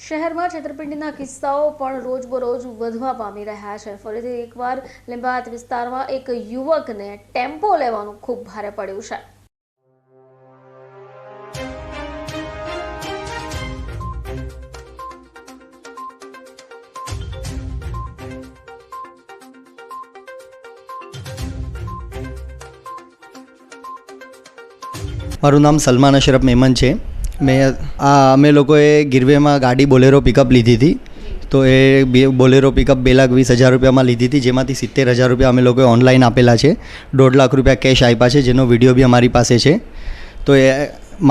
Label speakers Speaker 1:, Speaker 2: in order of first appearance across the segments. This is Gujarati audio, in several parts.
Speaker 1: શહેરમાં છેતરપિંડીના કિસ્સાઓ પણ રોજબરોજ વધવા પામી રહ્યા છે। ફરીથી એકવાર લીંબાયત વિસ્તારમાં એક યુવકને ટેમ્પો લેવાનું ખૂબ ભારે પડ્યું છે।
Speaker 2: મારું નામ સલમાન અશરફ મેમન છે। અમે લોકોએ ગીરવેમાં ગાડી બોલેરો પિકઅપ લીધી હતી। તો એ બોલેરો પિકઅપ 2,20,000 રૂપિયામાં લીધી હતી, જેમાંથી 70,000 રૂપિયા અમે લોકોએ ઓનલાઈન આપેલા છે। 1.5 લાખ રૂપિયા કેશ આપ્યા છે, જેનો વિડીયો બી અમારી પાસે છે। તો એ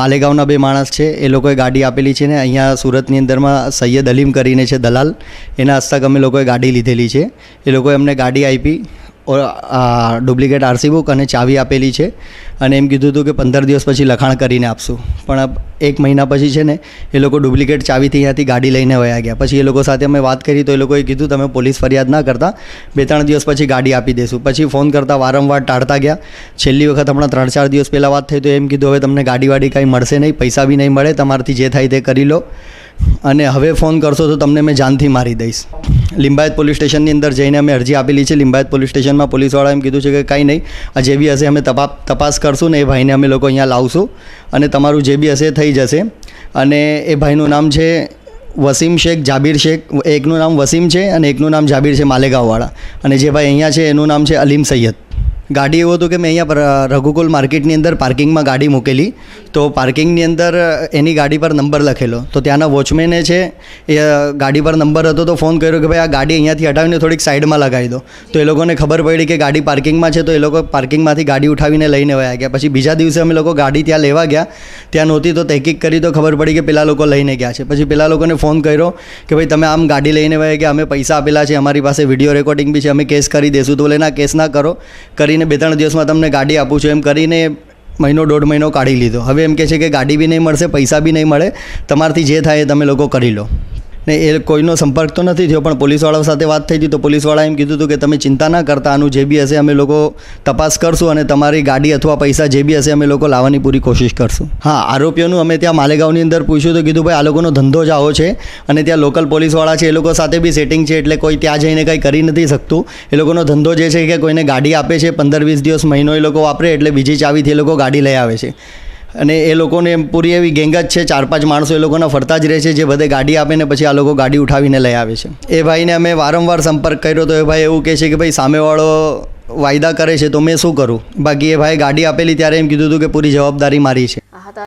Speaker 2: માલેગાંવના 2 માણસ છે, એ લોકોએ ગાડી આપેલી છે ને અહીંયા સુરતની અંદરમાં સૈયદ અલીમ કરીને છે દલાલ, એના હસ્તક અમે લોકોએ ગાડી લીધેલી છે। એ લોકોએ અમને ગાડી આપી, ડુપ્લિકેટ આરસી બુક અને ચાવી આપેલી છે અને એમ કીધું હતું કે 15 દિવસ પછી લખાણ કરીને આપશું, પણ 1 મહિના પછી છે ને એ લોકો ડુપ્લિકેટ ચાવીથી અહીંયાથી ગાડી લઈને વયા ગયા। પછી એ લોકો સાથે અમે વાત કરી તો એ લોકોએ કીધું તમે પોલીસ ફરિયાદ ના કરતા, 2-3 દિવસ પછી ગાડી આપી દઈશું। પછી ફોન કરતાં વારંવાર ટાળતા ગયા। છેલ્લી વખત હમણાં 3-4 દિવસ પહેલાં વાત થઈ તો એમ કીધું હવે તમને ગાડીવાડી કાંઈ મળશે નહીં, પૈસા બી નહીં મળે, તમારાથી જે થાય તે કરી લો અને હવે ફોન કરશો તો તમને મેં જાનથી મારી દઈશ। લીંબાયત પોલીસ સ્ટેશનની અંદર જઈને અમે અરજી આપેલી છે। લીંબાયત પોલીસ સ્ટેશનમાં પોલીસવાળા એમ કીધું છે કે કાંઈ નહીં, આ જે બી હશે અમે તપાસ કરશું ને એ ભાઈને અમે લોકો અહીંયા લાવશું અને તમારું જે બી હશે થઈ જશે। અને એ ભાઈનું નામ છે વસીમ શેખ, જાબીર શેખ, એકનું નામ વસીમ છે અને એકનું નામ જાબીર છે માલેગાંવવાળા, અને જે ભાઈ અહીંયા છે એનું નામ છે અલીમ સૈયદ। ગાડી એવું હતું કે મેં અહીંયા રઘુકુલ માર્કેટની અંદર પાર્કિંગમાં ગાડી મૂકેલી, તો પાર્કિંગની અંદર એની ગાડી પર નંબર લખેલો, તો ત્યાંના વોચમેને છે એ ગાડી પર નંબર હતો તો ફોન કર્યો કે ભાઈ આ ગાડી અહીંયાથી હટાવીને થોડીક સાઈડમાં લગાવી દો। તો એ લોકોને ખબર પડી કે ગાડી પાર્કિંગમાં છે, તો એ લોકો પાર્કિંગમાંથી ગાડી ઉઠાવીને લઈને વયા ગયા। પછી બીજા દિવસે અમે લોકો ગાડી ત્યાં લેવા ગયા, ત્યાં નહોતી તો તહેકીક કરી તો ખબર પડી કે પેલા લોકો લઈને ગયા છે। પછી પેલા લોકોને ફોન કર્યો કે ભાઈ તમે આમ ગાડી લઈને વયા ગયા, અમે પૈસા આપેલા છે, અમારી પાસે વિડીયો રેકોર્ડિંગ બી છે, અમે કેસ કરી દઈશું। તો બોલે ના, કેસ ના કરો, કરીને 2-3 દિવસમાં તમને ગાડી આપું છું, એમ કરીને 1-1.5 મહિનો કાઢી લીધો। હવે એમ કહે છે કે ગાડી બી નહીં મળશે, પૈસા બી નહીં મળે, તમારાથી જે થાય એ તમે લોકો કરી લો ને। એ કોઈનો સંપર્ક તો નથી થયો, પણ પોલીસવાળા સાથે વાત થઈ હતી તો પોલીસવાળા એમ કીધું હતું કે તમે ચિંતા ના કરતા, આનું જે બી હશે અમે લોકો તપાસ કરશું અને તમારી ગાડી અથવા પૈસા જે બી હશે અમે લોકો લાવવાની પૂરી કોશિશ કરશું। હા, આરોપીઓનું અમે ત્યાં માલેગાંવની અંદર પૂછ્યું તો કીધું ભાઈ આ લોકોનો ધંધો જ આવો છે અને ત્યાં લોકલ પોલીસવાળા છે એ લોકો સાથે બી સેટિંગ છે, એટલે કોઈ ત્યાં જઈને કંઈ કરી નથી શકતું। એ લોકોનો ધંધો જે છે કે કોઈને ગાડી આપે છે, 15-20 દિવસ, મહિનો એ લોકો વાપરે એટલે બીજી ચાવીથી એ લોકો ગાડી લઈ આવે છે અને એ લોકોને પૂરી એવી ગેંગ જ છે, 4-5 માણસો એ લોકોના ફરતા જ રહે છે, જે બધે ગાડી આપે ને પછી આ લોકો ગાડી ઉઠાવીને લઈ આવે છે। એ ભાઈને અમે વારંવાર સંપર્ક કર્યો તો એ ભાઈ એવું કહે છે કે ભાઈ સામેવાળો વાયદા કરે છે તો મેં શું કરું, બાકી એ ભાઈ ગાડી આપેલી ત્યારે એમ કીધું હતું કે પૂરી જવાબદારી મારી છે।